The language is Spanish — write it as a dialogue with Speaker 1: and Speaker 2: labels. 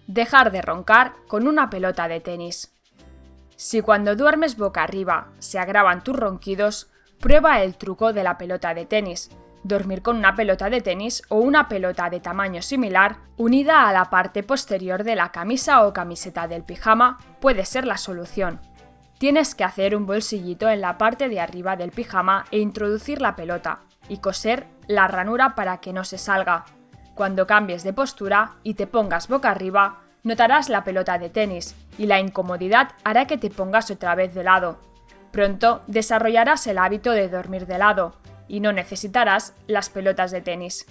Speaker 1: Dejar de roncar con una pelota de tenis. Si cuando duermes boca arriba se agravan tus ronquidos, prueba el truco de la pelota de tenis. Dormir con una pelota de tenis o una pelota de tamaño similar unida a la parte posterior de la camisa o camiseta del pijama puede ser la solución. Tienes que hacer un bolsillito en la parte de arriba del pijama e introducir la pelota y coser la ranura para que no se salga. Cuando cambies de postura y te pongas boca arriba, notarás la pelota de tenis y la incomodidad hará que te pongas otra vez de lado. Pronto desarrollarás el hábito de dormir de lado y no necesitarás las pelotas de tenis.